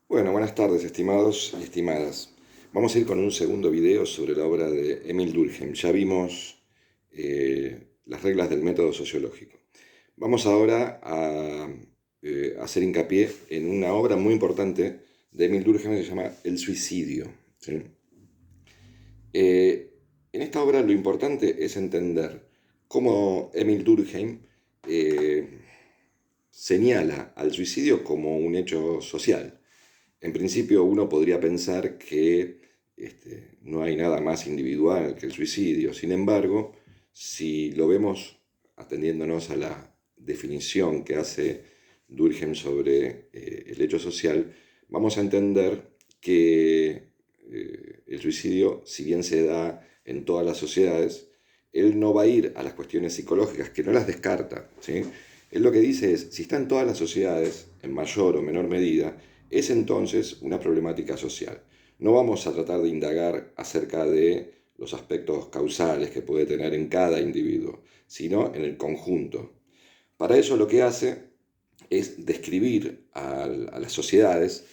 Bueno, buenas tardes, estimados y estimadas. Vamos a ir con un segundo video sobre la obra de Émile Durkheim. Ya vimos las reglas del método sociológico. Vamos ahora a hacer hincapié en una obra muy importante de Émile Durkheim que se llama El suicidio. ¿Sí? En esta obra lo importante es entender cómo Émile Durkheim eh, señala al suicidio como un hecho social. En principio uno podría pensar que no hay nada más individual que el suicidio. Sin embargo, si lo vemos atendiéndonos a la definición que hace Durkheim sobre el hecho social, vamos a entender que el suicidio, si bien se da en todas las sociedades, él no va a ir a las cuestiones psicológicas, que no las descarta, ¿sí? Él lo que dice es, si está en todas las sociedades, en mayor o menor medida, es entonces una problemática social. No vamos a tratar de indagar acerca de los aspectos causales que puede tener en cada individuo, sino en el conjunto. Para eso lo que hace es describir a las sociedades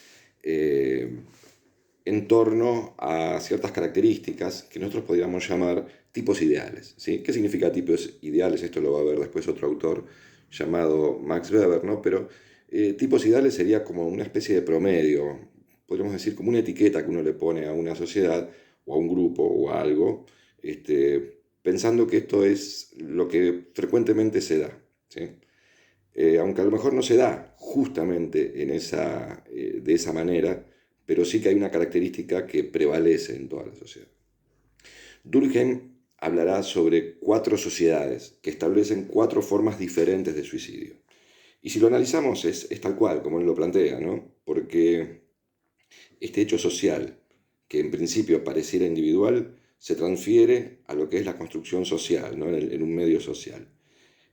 en torno a ciertas características que nosotros podríamos llamar tipos ideales. ¿Sí? ¿Qué significa tipos ideales? Esto lo va a ver después otro autor llamado Max Weber, ¿no? Pero tipos ideales sería como una especie de promedio, podríamos decir como una etiqueta que uno le pone a una sociedad o a un grupo o a algo, pensando que esto es lo que frecuentemente se da. ¿Sí? Aunque a lo mejor no se da justamente de esa manera, pero sí que hay una característica que prevalece en toda la sociedad. Durkheim hablará sobre 4 sociedades que establecen 4 formas diferentes de suicidio. Y si lo analizamos es tal cual, como él lo plantea, ¿no? Porque este hecho social, que en principio pareciera individual, se transfiere a lo que es la construcción social, ¿no? En un medio social.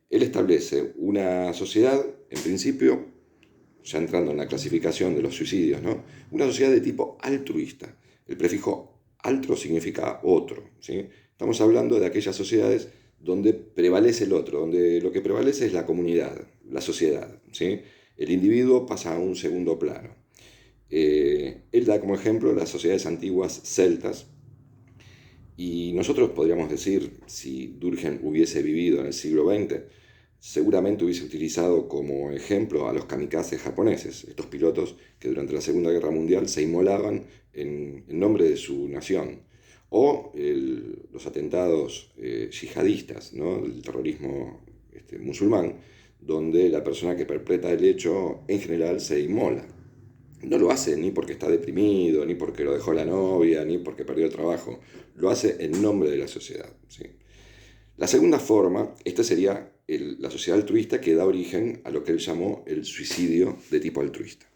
Él establece una sociedad, en principio, ya entrando en la clasificación de los suicidios, ¿no? Una sociedad de tipo altruista. El prefijo altro significa otro, ¿sí? Estamos hablando de aquellas sociedades donde prevalece el otro, donde lo que prevalece es la comunidad, la sociedad, ¿sí? El individuo pasa a un segundo plano. Él da como ejemplo las sociedades antiguas celtas, y nosotros podríamos decir, si Durkheim hubiese vivido en el siglo XX, seguramente hubiese utilizado como ejemplo a los kamikazes japoneses, estos pilotos que durante la Segunda Guerra Mundial se inmolaban en nombre de su nación, o los atentados yihadistas, ¿no? El terrorismo musulmán, donde la persona que perpetra el hecho en general se inmola. No lo hace ni porque está deprimido, ni porque lo dejó la novia, ni porque perdió el trabajo. Lo hace en nombre de la sociedad. ¿Sí? La segunda forma, esta sería la sociedad altruista que da origen a lo que él llamó el suicidio de tipo altruista.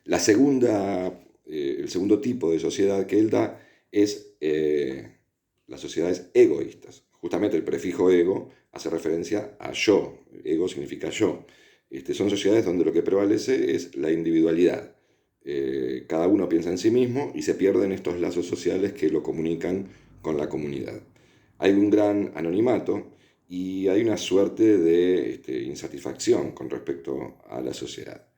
El segundo tipo de sociedad que él da es las sociedades egoístas. Justamente el prefijo ego hace referencia a yo. Ego significa yo. Son sociedades donde lo que prevalece es la individualidad. Cada uno piensa en sí mismo y se pierden estos lazos sociales que lo comunican con la comunidad. Hay un gran anonimato y hay una suerte de insatisfacción con respecto a la sociedad.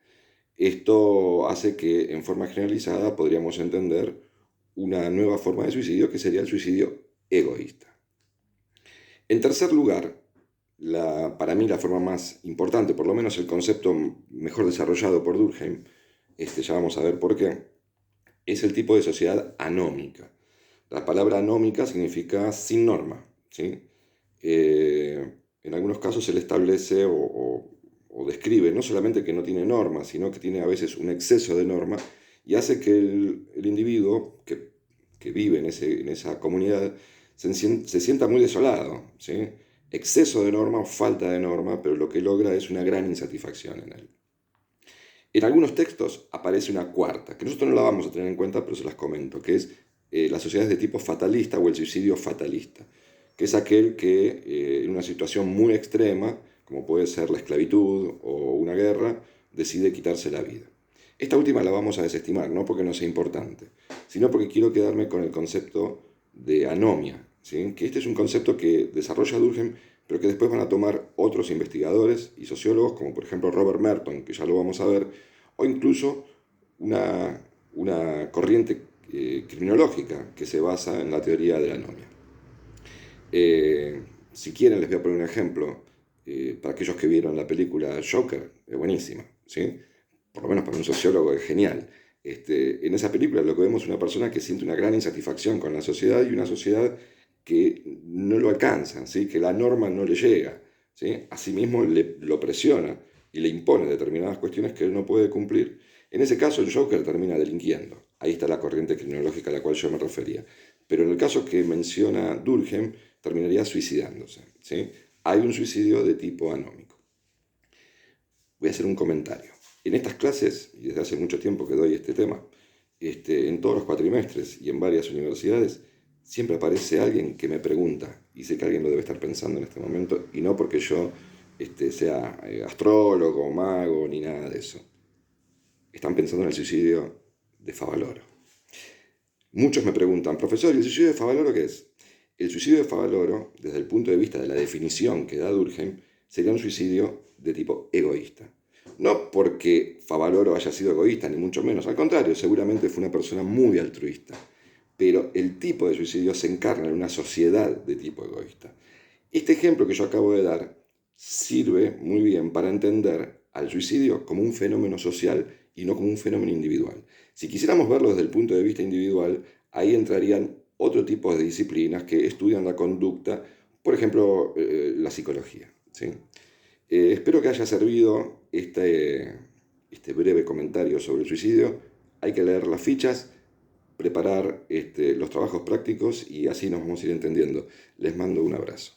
Esto hace que, en forma generalizada, podríamos entender una nueva forma de suicidio que sería el suicidio egoísta. En tercer lugar, para mí la forma más importante, por lo menos el concepto mejor desarrollado por Durkheim, ya vamos a ver por qué, es el tipo de sociedad anómica. La palabra anómica significa sin norma, ¿sí? En algunos casos se le establece o describe no solamente que no tiene norma, sino que tiene a veces un exceso de norma y hace que el individuo que vive en esa comunidad se sienta muy desolado, ¿sí? Exceso de norma o falta de norma, pero lo que logra es una gran insatisfacción en él. En algunos textos aparece una cuarta, que nosotros no la vamos a tener en cuenta, pero se las comento, que es las sociedades de tipo fatalista o el suicidio fatalista, que es aquel que en una situación muy extrema, como puede ser la esclavitud o una guerra, decide quitarse la vida. Esta última la vamos a desestimar, no porque no sea importante, sino porque quiero quedarme con el concepto de anomia, ¿sí? Que este es un concepto que desarrolla Durkheim, pero que después van a tomar otros investigadores y sociólogos, como por ejemplo Robert Merton, que ya lo vamos a ver, o incluso una corriente criminológica que se basa en la teoría de la anomia. Si quieren les voy a poner un ejemplo, para aquellos que vieron la película Joker, es buenísima, ¿sí? Por lo menos para un sociólogo es genial. En esa película lo que vemos es una persona que siente una gran insatisfacción con la sociedad y una sociedad que no lo alcanza, ¿sí? Que la norma no le llega, ¿sí? Asimismo lo presiona y le impone determinadas cuestiones que él no puede cumplir. En ese caso el Joker termina delinquiendo. Ahí está la corriente criminológica a la cual yo me refería. Pero en el caso que menciona Durkheim, terminaría suicidándose, ¿sí? Hay un suicidio de tipo anómico. Voy a hacer un comentario. En estas clases, y desde hace mucho tiempo que doy este tema, en todos los cuatrimestres y en varias universidades, siempre aparece alguien que me pregunta, y sé que alguien lo debe estar pensando en este momento, y no porque yo sea astrólogo, mago, ni nada de eso. Están pensando en el suicidio de Favaloro. Muchos me preguntan, profesor, ¿y el suicidio de Favaloro qué es? El suicidio de Favaloro, desde el punto de vista de la definición que da Durkheim, sería un suicidio de tipo egoísta. No porque Favaloro haya sido egoísta, ni mucho menos, al contrario, seguramente fue una persona muy altruista, pero el tipo de suicidio se encarna en una sociedad de tipo egoísta. Este ejemplo que yo acabo de dar sirve muy bien para entender al suicidio como un fenómeno social y no como un fenómeno individual. Si quisiéramos verlo desde el punto de vista individual, ahí entrarían otro tipo de disciplinas que estudian la conducta, por ejemplo, la psicología, ¿sí? Espero que haya servido este breve comentario sobre el suicidio. Hay que leer las fichas, preparar los trabajos prácticos y así nos vamos a ir entendiendo. Les mando un abrazo.